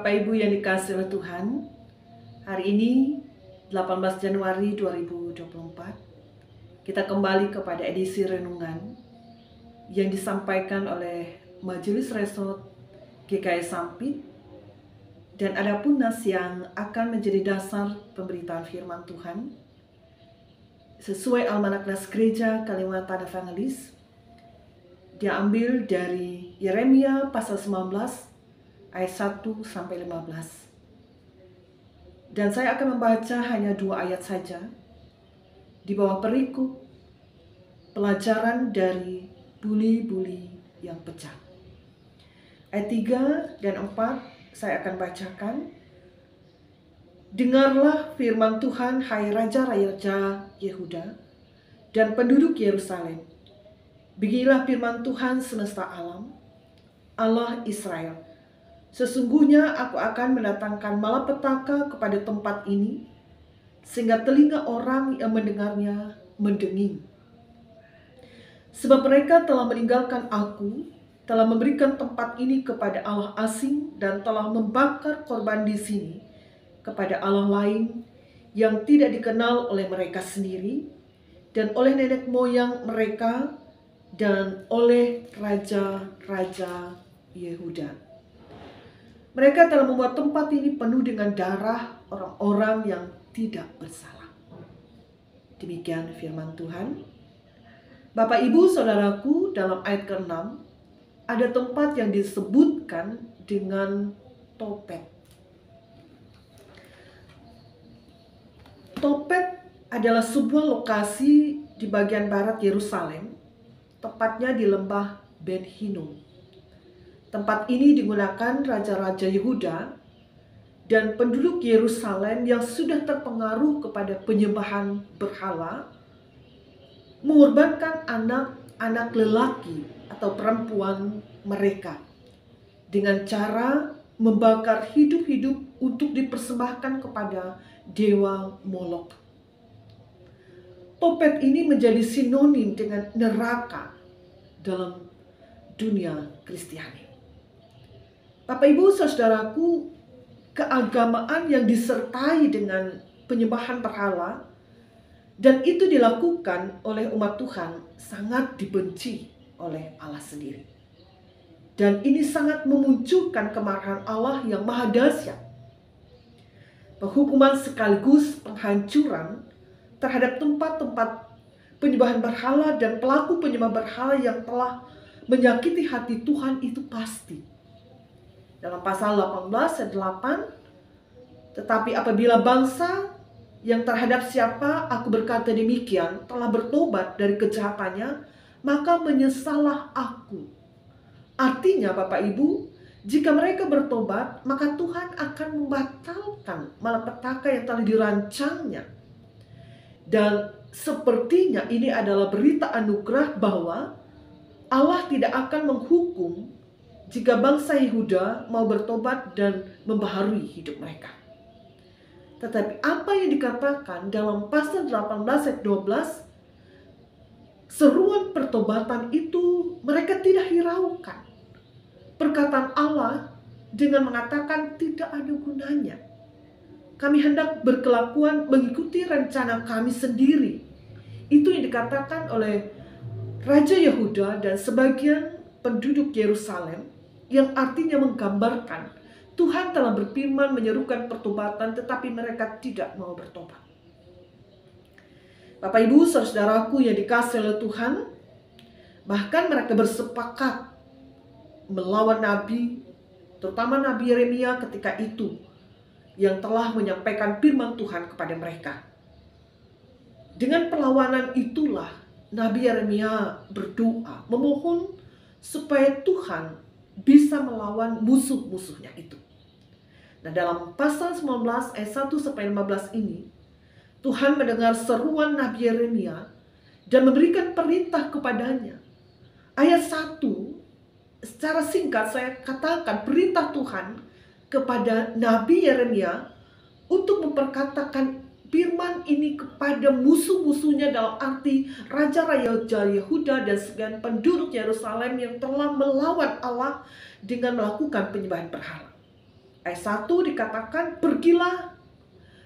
Bapak Ibu yang dikasihi oleh Tuhan, hari ini 18 Januari 2024 kita kembali kepada edisi renungan yang disampaikan oleh Majelis Resort GKI Sampit, dan adapun nas yang akan menjadi dasar pemberitaan firman Tuhan sesuai Almanak Nas Gereja Kalimantan Evangelis diambil dari Yeremia pasal 19 ayat 1 sampai 15. Dan saya akan membaca hanya 2 ayat saja di bawah perikop pelajaran dari buli-buli yang pecah. Ayat 3 dan 4 saya akan bacakan. Dengarlah firman Tuhan, hai raja-raja Yehuda dan penduduk Yerusalem. Beginilah firman Tuhan semesta alam, Allah Israel. Sesungguhnya aku akan mendatangkan malapetaka kepada tempat ini, sehingga telinga orang yang mendengarnya mendenging. Sebab mereka telah meninggalkan aku, telah memberikan tempat ini kepada Allah asing, dan telah membakar korban di sini kepada Allah lain yang tidak dikenal oleh mereka sendiri, dan oleh nenek moyang mereka, dan oleh raja-raja Yehuda. Mereka telah membuat tempat ini penuh dengan darah orang-orang yang tidak bersalah. Demikian firman Tuhan. Bapak, Ibu, Saudaraku, dalam ayat ke-6 ada tempat yang disebutkan dengan Topet. Topet adalah sebuah lokasi di bagian barat Yerusalem, tepatnya di lembah Ben Hinnom. Tempat ini digunakan raja-raja Yehuda dan penduduk Yerusalem yang sudah terpengaruh kepada penyembahan berhala, mengorbankan anak-anak lelaki atau perempuan mereka dengan cara membakar hidup-hidup untuk dipersembahkan kepada dewa Molok. Topet ini menjadi sinonim dengan neraka dalam dunia Kristiani. Bapak, Ibu, Saudaraku, keagamaan yang disertai dengan penyembahan berhala dan itu dilakukan oleh umat Tuhan sangat dibenci oleh Allah sendiri. Dan ini sangat memunculkan kemarahan Allah yang maha dahsyat. Penghukuman sekaligus penghancuran terhadap tempat-tempat penyembahan berhala dan pelaku penyembah berhala yang telah menyakiti hati Tuhan itu pasti. Dalam pasal 18 ayat 8, tetapi apabila bangsa yang terhadap siapa aku berkata demikian telah bertobat dari kejahatannya, maka menyesallah aku. Artinya Bapak Ibu, jika mereka bertobat, maka Tuhan akan membatalkan malapetaka yang telah dirancangnya. Dan sepertinya ini adalah berita anugerah bahwa Allah tidak akan menghukum jika bangsa Yehuda mau bertobat dan membaharui hidup mereka. Tetapi apa yang dikatakan dalam pasal 18 ayat 12, seruan pertobatan itu mereka tidak hiraukan. Perkataan Allah dengan mengatakan tidak ada gunanya. Kami hendak berkelakuan mengikuti rencana kami sendiri. Itu yang dikatakan oleh Raja Yehuda dan sebagian penduduk Yerusalem, yang artinya menggambarkan Tuhan telah berfirman menyerukan pertobatan, tetapi mereka tidak mau bertobat. Bapak, Ibu, Saudaraku yang dikasihi oleh Tuhan, bahkan mereka bersepakat melawan Nabi, terutama Nabi Yeremia ketika itu, yang telah menyampaikan firman Tuhan kepada mereka. Dengan perlawanan itulah Nabi Yeremia berdoa, memohon supaya Tuhan bisa melawan musuh-musuhnya itu. Nah, dalam pasal 19 ayat 1 sampai 15 ini, Tuhan mendengar seruan Nabi Yeremia dan memberikan perintah kepadanya. Ayat 1, secara singkat saya katakan perintah Tuhan kepada Nabi Yeremia untuk memperkatakan firman ini kepada musuh-musuhnya, dalam arti raja-raja Yehuda dan sebagian penduduk Yerusalem yang telah melawan Allah dengan melakukan penyembahan berhala. Ayat 1 dikatakan, pergilah,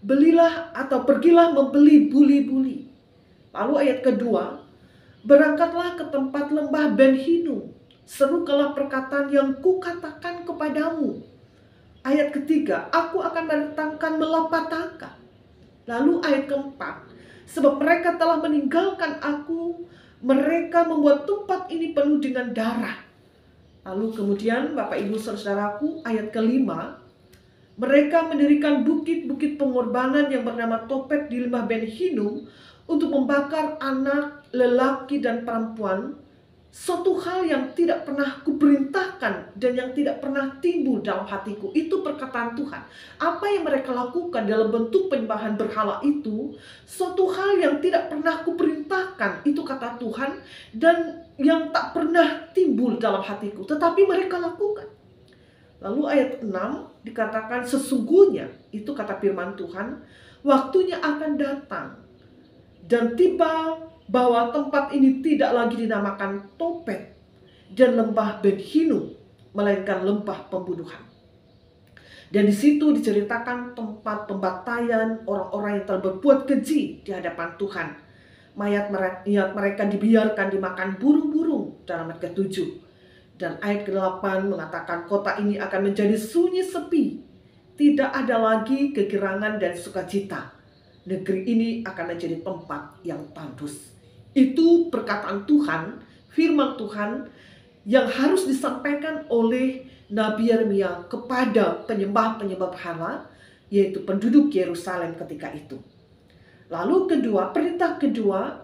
belilah atau pergilah membeli buli-buli. Lalu ayat kedua, berangkatlah ke tempat lembah Ben Hinnom, serukanlah perkataan yang kukatakan kepadamu. Ayat ketiga, aku akan mendatangkan malapetaka. Lalu ayat keempat, sebab mereka telah meninggalkan aku, mereka membuat tempat ini penuh dengan darah. Lalu kemudian Bapak Ibu Saudaraku, ayat kelima, mereka mendirikan bukit-bukit pengorbanan yang bernama Topet di lembah Ben Hinnom untuk membakar anak, lelaki, dan perempuan. Suatu hal yang tidak pernah kuperintahkan dan yang tidak pernah timbul dalam hatiku. Itu perkataan Tuhan. Apa yang mereka lakukan dalam bentuk penyembahan berhala itu, suatu hal yang tidak pernah kuperintahkan. Itu kata Tuhan, dan yang tak pernah timbul dalam hatiku, tetapi mereka lakukan. Lalu ayat 6 dikatakan, sesungguhnya, itu kata firman Tuhan, waktunya akan datang dan tiba bahwa tempat ini tidak lagi dinamakan Topet dan lembah Ben Hinnom, melainkan lembah pembunuhan. Dan di situ diceritakan tempat pembantaian orang-orang yang telah berbuat keji di hadapan Tuhan. Mayat mereka dibiarkan dimakan burung-burung dalam ayat ke-7. Dan ayat ke-8 mengatakan kota ini akan menjadi sunyi sepi. Tidak ada lagi kegirangan dan sukacita. Negeri ini akan menjadi tempat yang tandus. Itu perkataan Tuhan, firman Tuhan yang harus disampaikan oleh Nabi Yeremia kepada penyembah-penyembah berhala, yaitu penduduk Yerusalem ketika itu. Lalu kedua, perintah kedua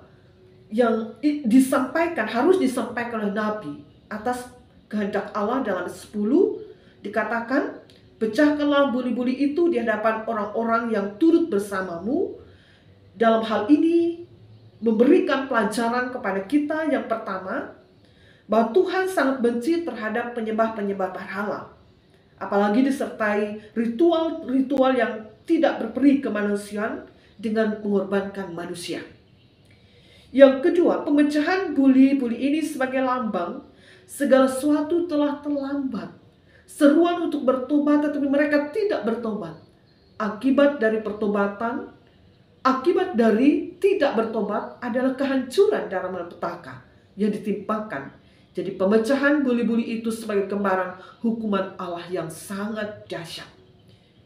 yang harus disampaikan oleh Nabi atas kehendak Allah dalam 10 dikatakan, pecahkanlah buli-buli itu di hadapan orang-orang yang turut bersamamu. Dalam hal ini memberikan pelajaran kepada kita yang pertama, bahwa Tuhan sangat benci terhadap penyembah-penyembah berhala, apalagi disertai ritual-ritual yang tidak berperi kemanusiaan dengan mengorbankan manusia. Yang kedua, pemecahan buli-buli ini sebagai lambang segala sesuatu telah terlambat. Seruan untuk bertobat, tetapi mereka tidak bertobat. Akibat dari pertobatan, akibat dari tidak bertobat adalah kehancuran dalam malapetaka yang ditimpakan. Jadi pemecahan buli-buli itu sebagai gambaran hukuman Allah yang sangat dahsyat.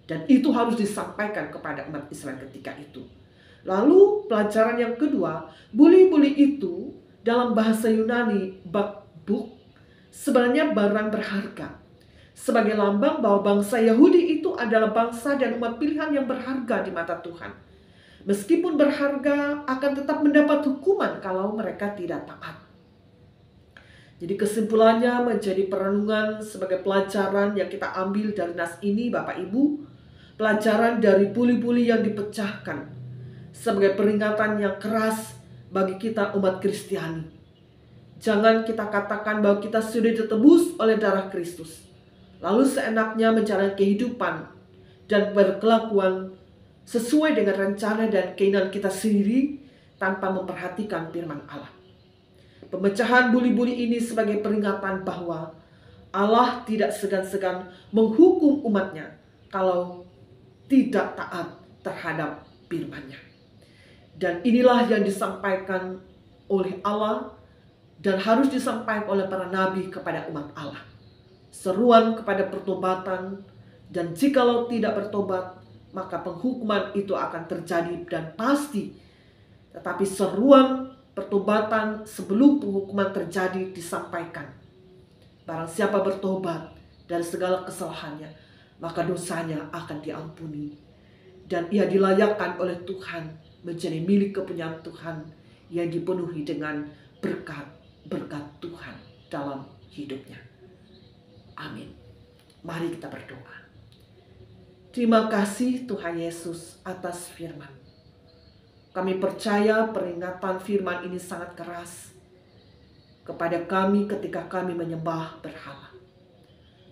Dan itu harus disampaikan kepada umat Israel ketika itu. Lalu pelajaran yang kedua, buli-buli itu dalam bahasa Yunani bakbuk sebenarnya barang berharga. Sebagai lambang bahwa bangsa Yahudi itu adalah bangsa dan umat pilihan yang berharga di mata Tuhan. Meskipun berharga, akan tetap mendapat hukuman kalau mereka tidak taat. Jadi kesimpulannya menjadi perenungan sebagai pelajaran yang kita ambil dari nas ini, Bapak Ibu. Pelajaran dari buli-buli yang dipecahkan sebagai peringatan yang keras bagi kita umat Kristiani. Jangan kita katakan bahwa kita sudah ditebus oleh darah Kristus, lalu seenaknya menjalani kehidupan dan berkelakuan sesuai dengan rencana dan keinginan kita sendiri tanpa memperhatikan firman Allah. Pemecahan buli-buli ini sebagai peringatan bahwa Allah tidak segan-segan menghukum umatnya kalau tidak taat terhadap firman-Nya. Dan inilah yang disampaikan oleh Allah dan harus disampaikan oleh para nabi kepada umat Allah. Seruan kepada pertobatan, dan jikalau tidak bertobat, maka penghukuman itu akan terjadi dan pasti. Tetapi seruan pertobatan sebelum penghukuman terjadi disampaikan. Barang siapa bertobat dari segala kesalahannya, maka dosanya akan diampuni. Dan ia dilayakkan oleh Tuhan menjadi milik kepunyaan Tuhan yang dipenuhi dengan berkat Tuhan dalam hidupnya. Amin. Mari kita berdoa. Terima kasih Tuhan Yesus atas firman. Kami percaya peringatan firman ini sangat keras kepada kami ketika kami menyembah berhala.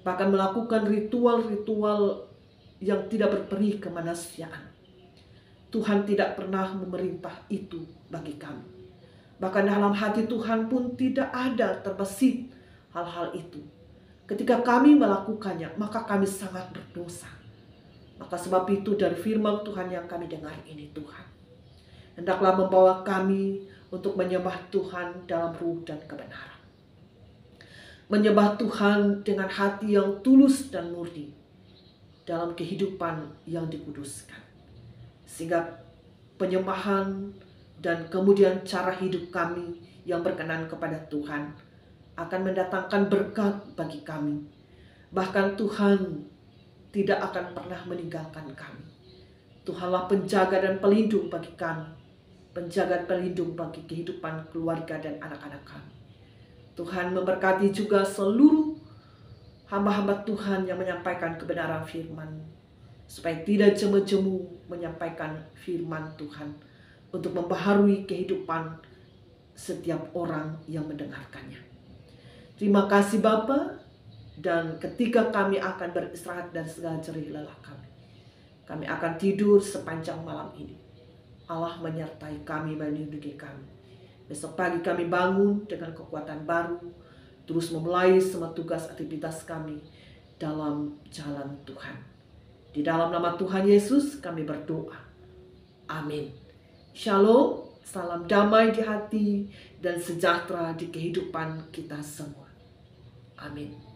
Bahkan melakukan ritual-ritual yang tidak berperi kemanusiaan. Tuhan tidak pernah memerintah itu bagi kami. Bahkan dalam hati Tuhan pun tidak ada terbesit hal-hal itu. Ketika kami melakukannya, maka kami sangat berdosa. Maka sebab itu dari firman Tuhan yang kami dengar ini, Tuhan, hendaklah membawa kami untuk menyembah Tuhan dalam ruh dan kebenaran. Menyembah Tuhan dengan hati yang tulus dan murni dalam kehidupan yang dikuduskan. Sehingga penyembahan dan kemudian cara hidup kami yang berkenan kepada Tuhan akan mendatangkan berkat bagi kami. Bahkan Tuhan tidak akan pernah meninggalkan kami. Tuhanlah penjaga dan pelindung bagi kami. Penjaga dan pelindung bagi kehidupan keluarga dan anak-anak kami. Tuhan memberkati juga seluruh hamba-hamba Tuhan yang menyampaikan kebenaran firman, supaya tidak jemu-jemu menyampaikan firman Tuhan untuk membaharui kehidupan setiap orang yang mendengarkannya. Terima kasih Bapa, dan ketika kami akan beristirahat dari segala jerih lelah kami akan tidur sepanjang malam ini. Allah menyertai kami, melindungi kami. Besok pagi kami bangun dengan kekuatan baru, terus memulai semua tugas aktivitas kami dalam jalan Tuhan. Di dalam nama Tuhan Yesus kami berdoa. Amin. Shalom, salam damai di hati dan sejahtera di kehidupan kita semua. Amin.